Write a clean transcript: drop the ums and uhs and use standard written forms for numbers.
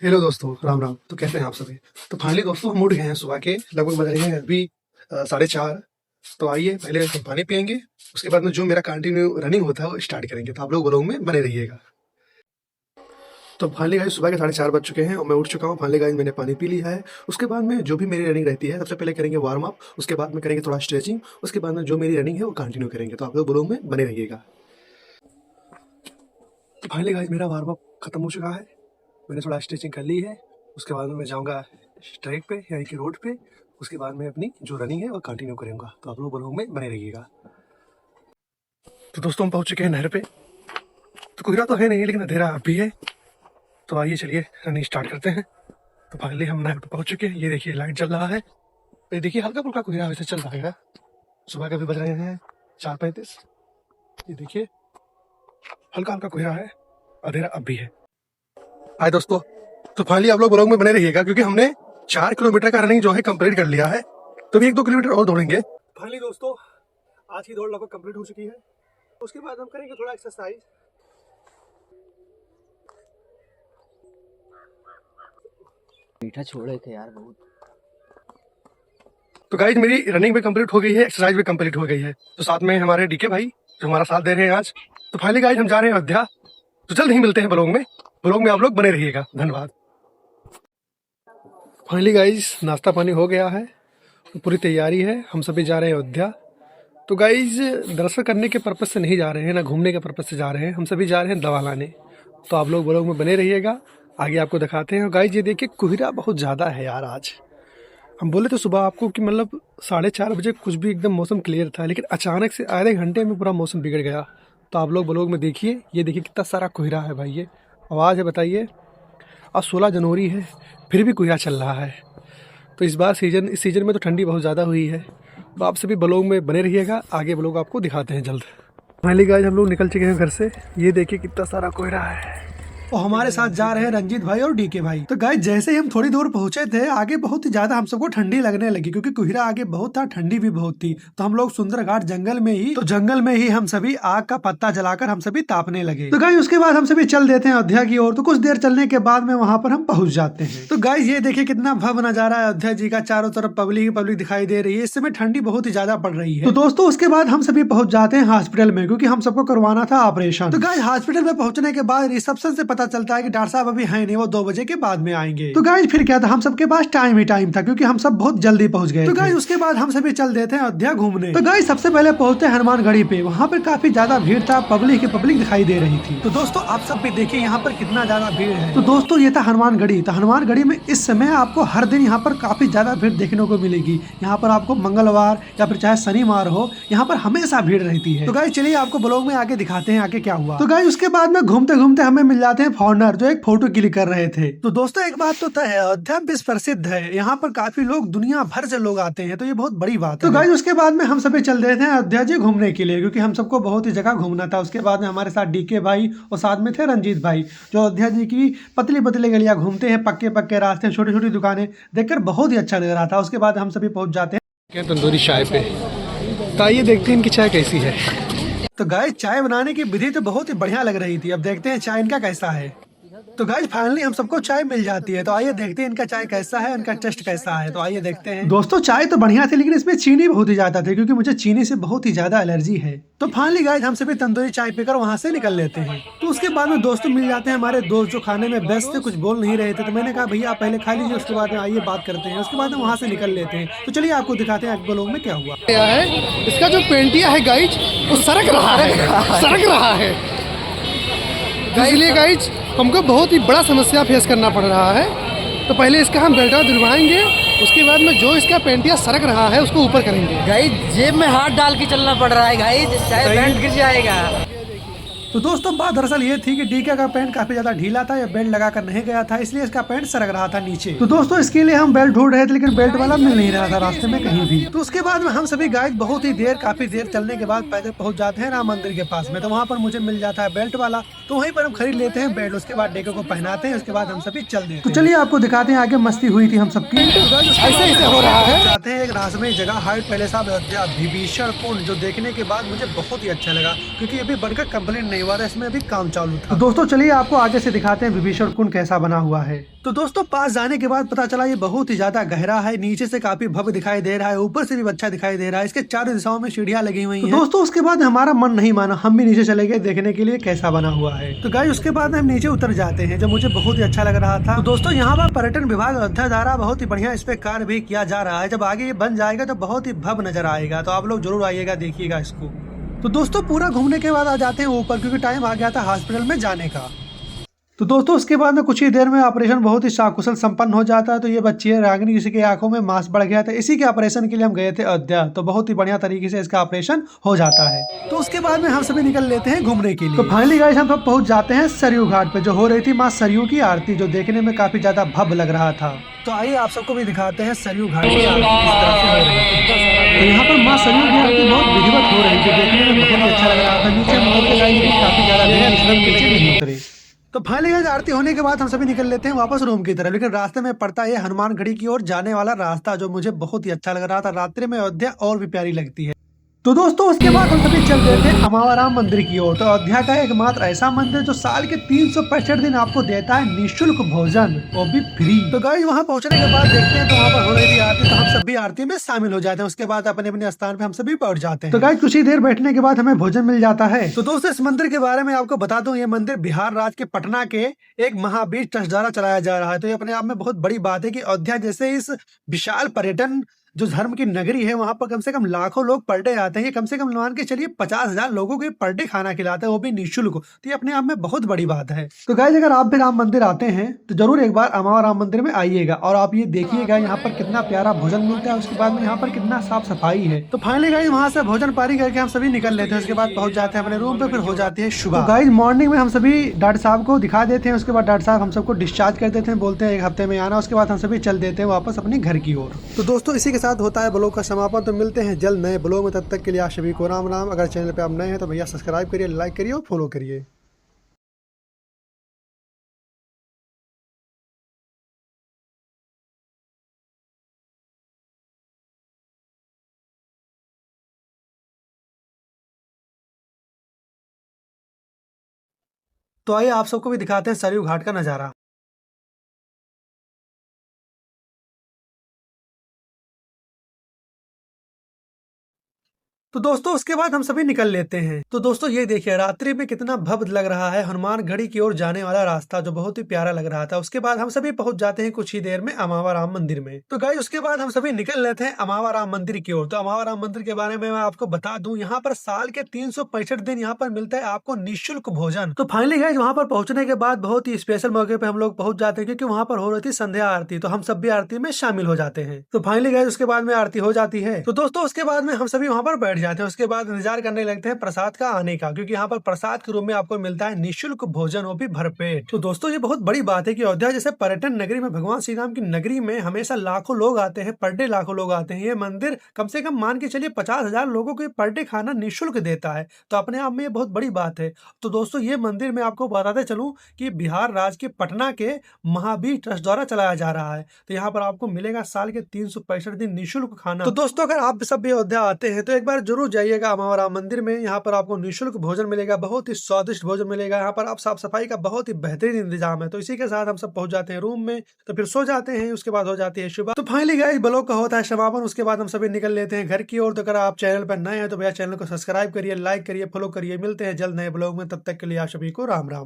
Hello दोस्तों, राम राम। तो कैसे हैं आप सभी? तो फाइनली दोस्तों हम उठ गए हैं सुबह के, लगभग बज रहे हैं अभी 4:30। तो आइए पहले हम पानी पियेंगे, उसके बाद में जो मेरा कंटिन्यू रनिंग होता है वो स्टार्ट करेंगे। तो आप लोग ब्लॉग में बने रहिएगा। तो फाइनली गाइस सुबह के 4:30 बज चुके हैं और मैं उठ चुका हूँ। फाइनली गाइस मैंने पानी पी लिया है। उसके बाद में जो भी मेरी रनिंग रहती है, सबसे पहले करेंगे वार्म अप, उसके बाद में करेंगे थोड़ा स्ट्रेचिंग, उसके बाद में जो मेरी रनिंग है वो कंटिन्यू करेंगे। तो आप लोग ब्लॉग में बने रहिएगा। तो फाइनली गाइस मेरा वार्म अप खत्म हो चुका है, मैंने थोड़ा स्ट्रेचिंग कर ली है। उसके बाद में मैं जाऊंगा ट्रैक पे यानी कि रोड पे। उसके बाद में अपनी जो रनिंग है वो कंटिन्यू करूंगा। तो आप लोग ब्लॉग में बने रहिएगा। तो दोस्तों हम पहुंच चुके हैं नहर पे। तो कोहरा तो है नहीं लेकिन अंधेरा अब भी है। तो आइए चलिए रनिंग स्टार्ट करते हैं। तो फाइनली हम नहर पे पहुंच चुके हैं। ये देखिए लाइट जल रहा है। ये देखिए हल्का फुल्का कोहरा वैसे चल रहा है। सुबह के भी बज रहे हैं 4:35। ये देखिए हल्का हल्का कोहरा है, अंधेरा अब भी है। हाय दोस्तों, तो फाइनली आप लोग ब्लॉग में बने रहिएगा क्योंकि हमने 4 किलोमीटर का रनिंग जो है कंप्लीट कर लिया है। तो भी 1-2 किलोमीटर और दौड़ेंगे। फाइनली दोस्तों आज की दौड़ लगभग कंप्लीट हो चुकी है। उसके बाद हम करेंगे थोड़ा एक्सरसाइज। मीठा छोड़े थे यार बहुत। तो गाइज मेरी रनिंग भी कंप्लीट हो गई है, एक्सरसाइज भी कंप्लीट हो गई है। तो साथ में हमारे डीके भाई जो हमारा साथ दे रहे हैं आज। तो फाइनली गाइज हम जा रहे हैं अयोध्या। तो जल्द ही मिलते हैं ब्लॉग में। ब्लॉग में आप लोग बने रहिएगा। धन्यवाद। फाइनली गाइज नाश्ता पानी हो गया है, पूरी तैयारी है, हम सभी जा रहे हैं अयोध्या। तो गाइज दर्शन करने के पर्पज से नहीं जा रहे हैं, ना घूमने के पर्पज से जा रहे हैं, हम सभी जा रहे हैं दवा लाने। तो आप लोग ब्लॉग में बने रहिएगा, आगे आपको दिखाते हैं। गाइज ये देखिए कोहरा बहुत ज़्यादा है यार। आज हम बोले तो सुबह आपको कि मतलब 4:30 बजे कुछ भी एकदम मौसम क्लियर था, लेकिन अचानक से आधे घंटे में पूरा मौसम बिगड़ गया। तो आप लोग ब्लॉग में देखिए, ये देखिए कितना सारा कोहरा है भाई। ये आवाज़ है बताइए। आज 16 जनवरी है फिर भी कोहरा चल रहा है। तो इस सीज़न में तो ठंडी बहुत ज़्यादा हुई है। तो आप सभी ब्लॉग में बने रहिएगा, आगे ब्लॉग आपको दिखाते हैं जल्द। फाइनली गाइस हम लोग निकल चुके हैं घर से। ये देखिए कितना सारा कोहरा है। और हमारे साथ जा रहे हैं रंजीत भाई और डीके भाई। तो गाइस जैसे ही हम थोड़ी दूर पहुंचे थे, आगे बहुत ही ज्यादा हम सबको ठंडी लगने लगी क्योंकि कोहरा आगे बहुत था, ठंडी भी बहुत थी। तो हम लोग सुंदरघाट जंगल में ही हम सभी आग का पत्ता जलाकर हम सभी तापने लगे। तो गाइस उसके बाद हम सभी चल देते हैं अयोध्या की ओर। तो कुछ देर चलने के बाद में वहां पर हम पहुंच जाते हैं। तो गाइस ये देखिए कितना भव्य नजारा है अयोध्या जी का। चारों तरफ पब्लिक ही पब्लिक दिखाई दे रही है। इस समय ठंडी बहुत ही ज्यादा पड़ रही है। तो दोस्तों उसके बाद हम सभी पहुंच जाते हैं हॉस्पिटल में क्योंकि हम सबको करवाना था ऑपरेशन। तो गाइस हॉस्पिटल में पहुंचने के बाद रिसेप्शन से पता चलता है कि डॉक्टर साहब अभी है नहीं, वो 2 बजे के बाद में आएंगे। तो गाइस फिर क्या था, हम सबके पास टाइम ही टाइम था क्योंकि हम सब बहुत जल्दी पहुंच गए। तो गाइस उसके बाद हम सभी चल देते हैं अयोध्या घूमने। तो गाइस सबसे पहले पहुंचते हैं हनुमानगढ़ी पे। वहाँ पर काफी ज्यादा भीड़ था, पब्लिक ही पब्लिक दिखाई दे रही थी। तो दोस्तों आप सब भी देखिए यहाँ पर कितना ज्यादा भीड़ है। तो दोस्तों ये था हनुमानगढ़ी। तो हनुमानगढ़ी में इस समय आपको हर दिन यहाँ पर काफी ज्यादा भीड़ देखने को मिलेगी। यहाँ पर आपको मंगलवार या फिर चाहे शनिवार हो, यहाँ पर हमेशा भीड़ रहती है। तो गाइस चलिए आपको ब्लॉग में आगे दिखाते हैं आगे क्या हुआ। तो गाइस उसके बाद में घूमते घूमते हमें मिल जाते हैं फॉरनर जो एक फोटो क्लिक कर रहे थे। तो दोस्तों एक बात तो तय है, अयोध्या विश्व प्रसिद्ध है। यहाँ पर काफी लोग दुनिया भर से लोग आते हैं, तो ये बहुत बड़ी बात है। तो गाइस उसके बाद में हम सभी चल रहे थे अयोध्या जी घूमने के लिए क्योंकि हम सबको बहुत ही जगह घूमना था। उसके बाद में हमारे साथ डीके भाई और साथ में थे रंजीत भाई जो अयोध्या जी की पतली पतली गलियां घूमते हैं, पक्के पक्के रास्ते, छोटी छोटी दुकानें देखकर बहुत ही अच्छा लग रहा था। उसके बाद हम सभी पहुंच जाते हैं तंदूरी चाय पे। तो आइए देखते हैं इनकी चाय कैसी है। तो गाइस चाय बनाने की विधि तो बहुत ही बढ़िया लग रही थी। अब देखते हैं चाय इनका कैसा है। तो गाइस फाइनली हम सबको चाय मिल जाती है। तो आइए देखते हैं इनका चाय कैसा है, इनका टेस्ट कैसा है। तो आइए देखते हैं। दोस्तों चाय तो बढ़िया थी लेकिन इसमें चीनी बहुत ही ज्यादा थी क्योंकि मुझे चीनी से बहुत ही ज्यादा एलर्जी है। तो फाइनली गाइस हम सभी तंदूरी चाय पीकर वहाँ से निकल लेते हैं। तो उसके बाद में दोस्तों मिल जाते हैं हमारे दोस्त जो खाने में व्यस्त थे, कुछ बोल नहीं रहे थे। तो मैंने कहा भैया आप पहले खा लीजिए, उसके बाद में आइए बात करते हैं। उसके बाद में वहाँ से निकल लेते हैं। तो चलिए आपको दिखाते हैं ब्लॉग में क्या हुआ है। इसका जो पेंटिया है गाइस वो सरक रहा है। इसलिए गाइस हमको बहुत ही बड़ा समस्या फेस करना पड़ रहा है। तो पहले इसका हम बेल्टा दिलवाएंगे, उसके बाद में जो इसका पेंटिया सरक रहा है उसको ऊपर करेंगे। गाइस जेब में हाथ डाल के चलना पड़ रहा है गाइस, चाहे बेल्ट गिर जाएगा। तो दोस्तों बात दरअसल ये थी कि डीके का पैंट काफी ज्यादा ढीला था, या बेल्ट लगाकर नहीं गया था, इसलिए इसका पैंट सरक रहा था नीचे। तो दोस्तों इसके लिए हम बेल्ट ढूंढ रहे थे लेकिन बेल्ट वाला मिल नहीं रहा था रास्ते में कहीं भी। तो उसके बाद में हम सभी गाइस बहुत ही काफी देर चलने के बाद पैदल पहुंच जाते हैं राम मंदिर के पास में। तो वहाँ पर मुझे मिल जाता है बेल्ट वाला, तो वहीं पर हम खरीद लेते हैं बेल्ट। उसके बाद डीके को पहनाते हैं, उसके बाद हम सभी चल देते हैं। तो चलिए आपको दिखाते हैं आगे मस्ती हुई थी हम सबकी। ऐसे हो रहा है। जाते हैं एक रहस्यमय जगह हाइट पैलेस ऑफ अयोध्या विभीषण कुंड, जो देखने के बाद मुझे बहुत ही अच्छा लगा क्योंकि अभी बनकर कंप्लीट नहीं हुआ था, इसमें अभी काम चालू था। तो दोस्तों चलिए आपको आगे से दिखाते हैं विभीषण कुंड कैसा बना हुआ है। तो दोस्तों पास जाने के बाद पता चला ये बहुत ही ज्यादा गहरा है, नीचे से काफी भव्य दिखाई दे रहा है, ऊपर से भी अच्छा दिखाई दे रहा है, इसके चारों दिशाओं में सीढ़ियां लगी हुई हैं। तो दोस्तों उसके बाद हमारा मन नहीं माना, हम भी नीचे चले गए देखने के लिए कैसा बना हुआ है। तो गाइस उसके बाद हम नीचे उतर जाते हैं, जब मुझे बहुत ही अच्छा लग रहा था। तो दोस्तों यहाँ पर पर्यटन विभाग अयोध्या द्वारा बहुत ही बढ़िया इस पे कार्य भी किया जा रहा है, जब आगे ये बन जाएगा तो बहुत ही भव्य नजर आएगा। तो आप लोग जरूर आइएगा, देखिएगा इसको। तो दोस्तों पूरा घूमने के बाद आ जाते हैं ऊपर, क्योंकि टाइम आ गया था हॉस्पिटल में जाने का। तो दोस्तों उसके बाद में कुछ ही देर में ऑपरेशन बहुत ही साकुशल संपन्न हो जाता है। तो ये बच्ची है रागिनी, जिसकी की आंखों में मांस बढ़ गया था, इसी के ऑपरेशन के लिए हम गए थे अयोध्या। तो बहुत ही बढ़िया तरीके से इसका ऑपरेशन हो जाता है। तो उसके बाद में हम सभी निकल लेते हैं घूमने के लिए। तो फाइनली गाइस हम सब पहुंच जाते हैं सरयू घाट पे, जो हो रही थी माँ सरयू की आरती, जो देखने में काफी ज्यादा भव्य लग रहा था। तो आइए आप सबको भी दिखाते हैं सरयू घाट की आरती किस तरह से हो रही है। तो यहाँ पर माँ सरयू की आरती बहुत विधिवत हो रही थी, देखने में बहुत ही अच्छा लग रहा था। नीचे मोर के गाय काफी ज्यादा नीचे नहीं उतरे। तो फाइनली आरती होने के बाद हम सभी निकल लेते हैं वापस रूम की तरफ, लेकिन रास्ते में पड़ता है हनुमानगढ़ी की ओर जाने वाला रास्ता, जो मुझे बहुत ही अच्छा लग रहा था। रात्रि में अयोध्या और भी प्यारी लगती है। तो दोस्तों उसके बाद हम सभी चल गए थे अमावाराम मंदिर की ओर। तो अयोध्या का एकमात्र ऐसा मंदिर जो साल के 365 दिन आपको देता है निःशुल्क भोजन, वो भी फ्री। तो गाइस वहां पहुंचने के बाद देखते हैं तो वहां पर हो रही थी आरती, तो हम सभी आरती में शामिल हो जाते हैं। उसके बाद अपने अपने स्थान पे हम सभी पहुंच जाते हैं। तो गाइस कुछ ही देर बैठने के बाद हमें भोजन मिल जाता है। तो दोस्तों इस मंदिर के बारे में आपको बता दूं, ये मंदिर बिहार राज्य के पटना के एक महावीर ट्रस्ट द्वारा चलाया जा रहा है। तो ये अपने आप में बहुत बड़ी बात है कि अयोध्या जैसे इस विशाल पर्यटन जो धर्म की नगरी है, वहां पर कम से कम लाखों लोग पर डे आते हैं। कम से कम मान के चलिए 50,000 लोगों के पर डे खाना खिलाते हैं, वो भी निःशुल्क। तो ये अपने आप में बहुत बड़ी बात है। तो गाइस अगर आप भी राम मंदिर आते हैं तो जरूर एक बार अमावा राम मंदिर में आइएगा, और आप ये देखिएगा यहाँ पर कितना प्यारा भोजन मिलता है, उसके बाद में यहाँ पर कितना साफ सफाई है। तो फाइनली गाइस वहाँ से भोजन पारी करके हम सभी निकल लेते हैं। उसके बाद पहुंच जाते हैं अपने रूम पे, फिर हो जाती है सुबह। तो गाइस मॉर्निंग में हम सभी डॉक्टर साहब को दिखा देते हैं, उसके बाद डॉक्टर साहब हम सबको डिस्चार्ज कर देते हैं, बोलते हैं 1 हफ्ते में आना। उसके बाद हम सभी चल देते हैं वापस अपने घर की ओर। तो दोस्तों इसी के साथ होता है ब्लॉग का समापन। तो मिलते हैं जल्द नए ब्लॉग में, तब तक के लिए आप सभी को राम राम। अगर चैनल पे आप नए हैं तो भैया सब्सक्राइब करिए, लाइक करिए और फॉलो करिए। तो आइए आप सबको भी दिखाते हैं सरयू घाट का नज़ारा। तो दोस्तों उसके बाद हम सभी निकल लेते हैं। तो दोस्तों ये देखिए रात्रि में कितना भव्य लग रहा है हनुमानगढ़ी की ओर जाने वाला रास्ता, जो बहुत ही प्यारा लग रहा था। उसके बाद हम सभी पहुंच जाते हैं कुछ ही देर में अमावा राम मंदिर में। तो गाइस उसके बाद हम सभी निकल लेते हैं अमावा राम मंदिर की ओर। तो अमावा राम मंदिर के बारे में मैं आपको बता दूं, यहाँ पर साल के 365 दिन यहाँ पर मिलता है आपको निःशुल्क भोजन। तो फाइनली गाइस वहाँ पर पहुंचने के बाद बहुत ही स्पेशल मौके पे हम लोग पहुंच जाते हैं, क्योंकि वहाँ पर हो रही थी संध्या आरती। तो हम सब भी आरती में शामिल हो जाते हैं। तो फाइनली गाइस उसके बाद में आरती हो जाती है। तो दोस्तों उसके बाद में हम सभी वहाँ पर बैठ जाते हैं। उसके बाद इंतजार करने लगते हैं प्रसाद का आने का, क्योंकि यहाँ पर प्रसाद के रूप में आपको मिलता है निःशुल्क भोजन, वो भी भरपेट। तो दोस्तों ये बहुत बड़ी बात है कि अयोध्या जैसे पर्यटन नगरी में, भगवान श्री राम की नगरी में हमेशा लाखों लोग आते हैं, पर डे लाखों लोग आते हैं। ये मंदिर कम से कम मान के चलिए 50,000 लोगों को पर डे खाना निःशुल्क देता है। तो अपने आप में ये बहुत बड़ी बात है। तो दोस्तों ये मंदिर मैं आपको बताते चलूं कि बिहार राज्य के पटना के महावीर ट्रस्ट द्वारा चलाया जा रहा है। तो यहाँ पर आपको मिलेगा साल के 365 दिन निःशुल्क खाना। तो दोस्तों अगर आप सब भी अयोध्या आते हैं तो एक बार जरूर जाइएगा अमावा राम मंदिर में। यहाँ पर आपको निःशुल्क भोजन मिलेगा, बहुत ही स्वादिष्ट भोजन मिलेगा। यहाँ पर आप साफ सफाई का बहुत ही बेहतरीन इंतजाम है। तो इसी के साथ हम सब पहुंच जाते हैं रूम में, तो फिर सो जाते हैं। उसके बाद हो जाती है सुबह। तो फाइनली गाइस ब्लॉग का होता है समापन। उसके बाद हम सभी निकल लेते हैं घर की ओर। तो अगर आप चैनल पर नए हैं तो भैया चैनल को सब्सक्राइब करिए, लाइक करिए, फॉलो करिए। मिलते हैं जल्द नए ब्लॉग में, तब तक के लिए आप सभी को राम राम।